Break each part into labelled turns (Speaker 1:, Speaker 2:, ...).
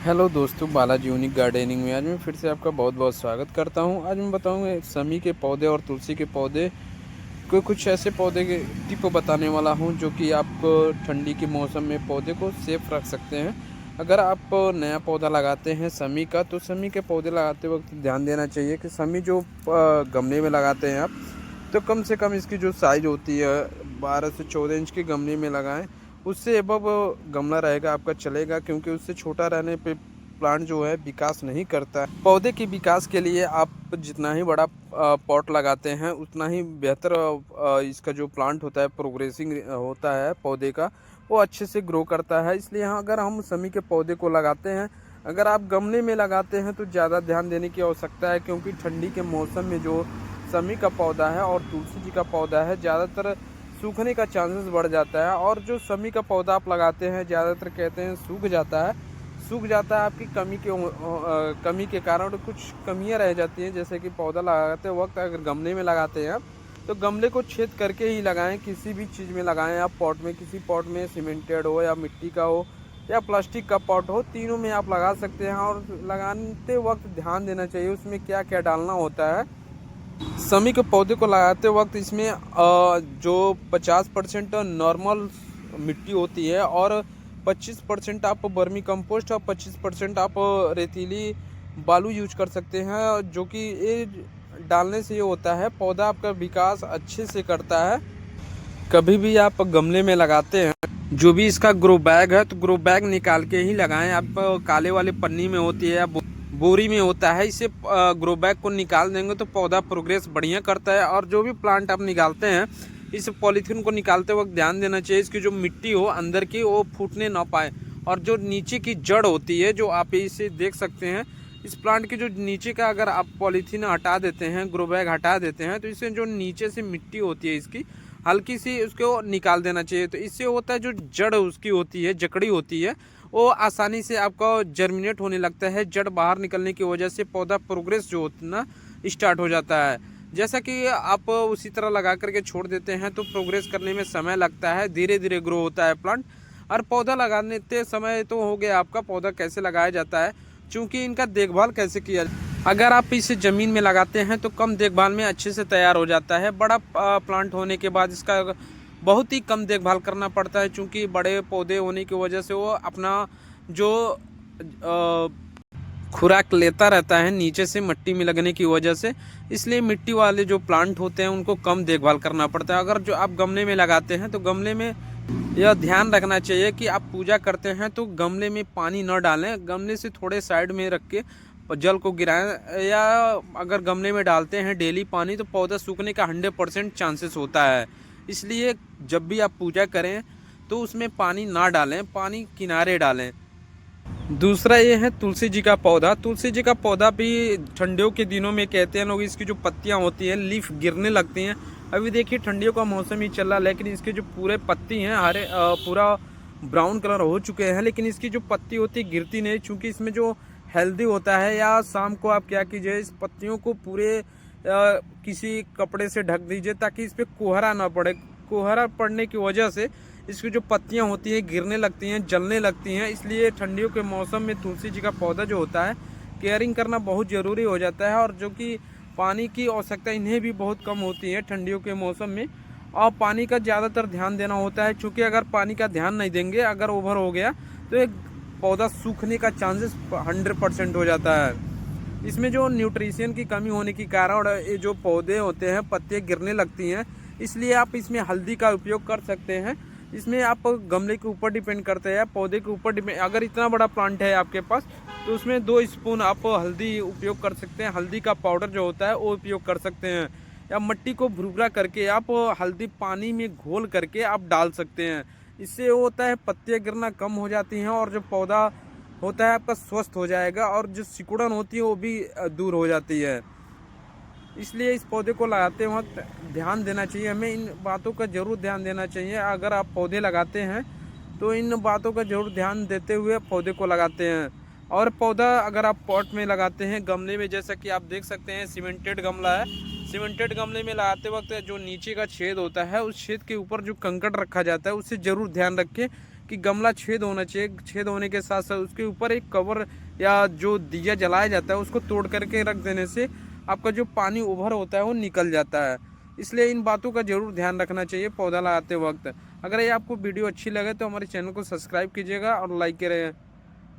Speaker 1: Hello दोस्तों, Balaji unique gardening में आज मैं फिर से आपका बहुत बहुत स्वागत करता हूं। आज मैं बताऊंगा समी के पौधे और तुलसी के पौधे को कुछ ऐसे पौधे के टिप बताने वाला हूं जो कि आपको ठंडी के मौसम में पौधे को सेफ रख सकते हैं। अगर आप नया पौधा लगाते हैं समी का, तो समी के पौधे लगाते वक्त ध्यान देना चाहिए कि समी जो गमले में लगाते हैं आप, तो कम से कम इसकी जो साइज़ होती है 12 से 14 इंच के गमले में लगाएं। उससे एबव गमला रहेगा आपका चलेगा, क्योंकि उससे छोटा रहने पे प्लांट जो है विकास नहीं करता है। पौधे के विकास के लिए आप जितना ही बड़ा पॉट लगाते हैं उतना ही बेहतर इसका जो प्लांट होता है प्रोग्रेसिंग होता है पौधे का, वो अच्छे से ग्रो करता है। इसलिए हाँ, अगर हम समी के पौधे को लगाते हैं, अगर आप गमले में लगाते हैं तो ज़्यादा ध्यान देने की आवश्यकता है, क्योंकि ठंडी के मौसम में जो समी का पौधा है और तुलसी जी का पौधा है ज़्यादातर सूखने का चांसेस बढ़ जाता है। और जो समी का पौधा आप लगाते हैं ज़्यादातर कहते हैं सूख जाता है आपकी कमी के कारण कुछ कमियां रह जाती हैं। जैसे कि पौधा लगाते वक्त अगर गमले में लगाते हैं आप, तो गमले को छेद करके ही लगाएं। किसी भी चीज़ में लगाएं आप, पॉट में, किसी पॉट में सीमेंटेड हो या मिट्टी का हो या प्लास्टिक का पॉट हो, तीनों में आप लगा सकते हैं। और लगाते वक्त ध्यान देना चाहिए उसमें क्या क्या डालना होता है। समी के पौधे को लगाते वक्त इसमें जो 50% नॉर्मल मिट्टी होती है और 25% आप वर्मी कंपोस्ट और 25% आप रेतीली बालू यूज कर सकते हैं, जो कि ये डालने से ये होता है पौधा आपका विकास अच्छे से करता है। कभी भी आप गमले में लगाते हैं, जो भी इसका ग्रो बैग है तो ग्रो बैग निकाल के ही लगाएं। आप काले वाले पन्नी में होती है या बोरी में होता है, इसे ग्रो बैग को निकाल देंगे तो पौधा प्रोग्रेस बढ़िया करता है। और जो भी प्लांट आप निकालते हैं, इस पॉलीथीन को निकालते वक्त ध्यान देना चाहिए इसकी जो मिट्टी हो अंदर की वो फूटने ना पाए। और जो नीचे की जड़ होती है, जो आप इसे देख सकते हैं, इस प्लांट की जो नीचे का अगर आप पॉलीथीन हटा देते हैं, ग्रो बैग हटा देते हैं, तो इससे जो नीचे से मिट्टी होती है इसकी हल्की सी उसको निकाल देना चाहिए। तो इससे होता है जो जड़ उसकी होती है, जकड़ी होती है, वो आसानी से आपका जर्मिनेट होने लगता है। जड़ बाहर निकलने की वजह से पौधा प्रोग्रेस जो होना स्टार्ट हो जाता है। जैसा कि आप उसी तरह लगा करके छोड़ देते हैं तो प्रोग्रेस करने में समय लगता है, धीरे धीरे ग्रो होता है प्लांट। और पौधा लगाने समय तो हो गया आपका पौधा कैसे लगाया जाता है, चूँकि इनका देखभाल कैसे किया। अगर आप इसे ज़मीन में लगाते हैं तो कम देखभाल में अच्छे से तैयार हो जाता है। बड़ा प्लांट होने के बाद इसका बहुत ही कम देखभाल करना पड़ता है, क्योंकि बड़े पौधे होने की वजह से वो अपना जो खुराक लेता रहता है नीचे से मिट्टी में लगने की वजह से। इसलिए मिट्टी वाले जो प्लांट होते हैं उनको कम देखभाल करना पड़ता है। अगर जो आप गमले में लगाते हैं तो गमले में यह ध्यान रखना चाहिए कि आप पूजा करते हैं तो गमले में पानी न डालें, गमले से थोड़े साइड में रख के जल को गिराएं। या अगर गमले में डालते हैं डेली पानी तो पौधा सूखने का 100% चांसेस होता है। इसलिए जब भी आप पूजा करें तो उसमें पानी ना डालें, पानी किनारे डालें। दूसरा ये है तुलसी जी का पौधा। तुलसी जी का पौधा भी ठंडियों के दिनों में कहते हैं लोग, इसकी जो पत्तियां होती हैं लीफ गिरने लगती हैं। अभी देखिए ठंडियों का मौसम ही चल रहा है, लेकिन इसके जो पूरे पत्ती हैं हरे पूरा ब्राउन कलर हो चुके हैं, लेकिन इसकी जो पत्ती होती है गिरती नहीं, चूँकि इसमें जो हेल्दी होता है। या शाम को आप क्या कीजिए, इस पत्तियों को पूरे किसी कपड़े से ढक दीजिए ताकि इस पर कोहरा ना पड़े। कोहरा पड़ने की वजह से इसकी जो पत्तियां होती हैं गिरने लगती हैं, जलने लगती हैं। इसलिए ठंडियों के मौसम में तुलसी जी का पौधा जो होता है केयरिंग करना बहुत ज़रूरी हो जाता है। और जो कि पानी की आवश्यकता इन्हें भी बहुत कम होती है ठंडियों के मौसम में, और पानी का ज़्यादातर ध्यान देना होता है। क्योंकि अगर पानी का ध्यान नहीं देंगे, अगर ओवर हो गया तो एक पौधा सूखने का चांसेस 100% हो जाता है। इसमें जो न्यूट्रिशन की कमी होने के कारण ये जो पौधे होते हैं पत्तियाँ गिरने लगती हैं। इसलिए आप इसमें हल्दी का उपयोग कर सकते हैं। इसमें आप गमले के ऊपर डिपेंड करते हैं, पौधे के ऊपर डिपेंड। अगर इतना बड़ा प्लांट है आपके पास तो उसमें 2 स्पून आप हल्दी उपयोग कर सकते हैं। हल्दी का पाउडर जो होता है वो उपयोग कर सकते हैं। या मिट्टी को भुरभुरा करके आप हल्दी पानी में घोल करके आप डाल सकते हैं। इससे वो होता है पत्तियाँ गिरना कम हो जाती हैं और जो पौधा होता है आपका स्वस्थ हो जाएगा, और जो सिकुड़न होती है वो भी दूर हो जाती है। इसलिए इस पौधे को लगाते वक्त ध्यान देना चाहिए, हमें इन बातों का ज़रूर ध्यान देना चाहिए। अगर आप पौधे लगाते हैं तो इन बातों का ज़रूर ध्यान देते हुए पौधे को लगाते हैं। और पौधा अगर आप पॉट में लगाते हैं, गमले में, जैसा कि आप देख सकते हैं सीमेंटेड गमला है, सीमेंटेड गमले में लगाते वक्त जो नीचे का छेद होता है उस छेद के ऊपर जो कंकड़ रखा जाता है उससे ज़रूर ध्यान रखें कि गमला छेद होना चाहिए। छेद होने के साथ साथ उसके ऊपर एक कवर या जो दिया जलाया जाता है उसको तोड़ करके रख देने से आपका जो पानी ओवर होता है वो निकल जाता है। इसलिए इन बातों का ज़रूर ध्यान रखना चाहिए पौधा लगाते वक्त। अगर ये आपको वीडियो अच्छी लगे तो हमारे चैनल को सब्सक्राइब कीजिएगा और लाइक करें,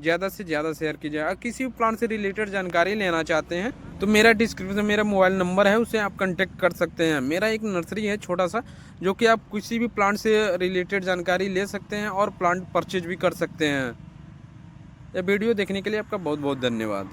Speaker 1: ज़्यादा से ज़्यादा शेयर कीजिएगा। किसी भी प्लांट से रिलेटेड जानकारी लेना चाहते हैं तो मेरा डिस्क्रिप्शन में मेरा मोबाइल नंबर है, उसे आप कांटेक्ट कर सकते हैं। मेरा एक नर्सरी है छोटा सा, जो कि आप किसी भी प्लांट से रिलेटेड जानकारी ले सकते हैं और प्लांट परचेज भी कर सकते हैं। यह वीडियो देखने के लिए आपका बहुत बहुत धन्यवाद।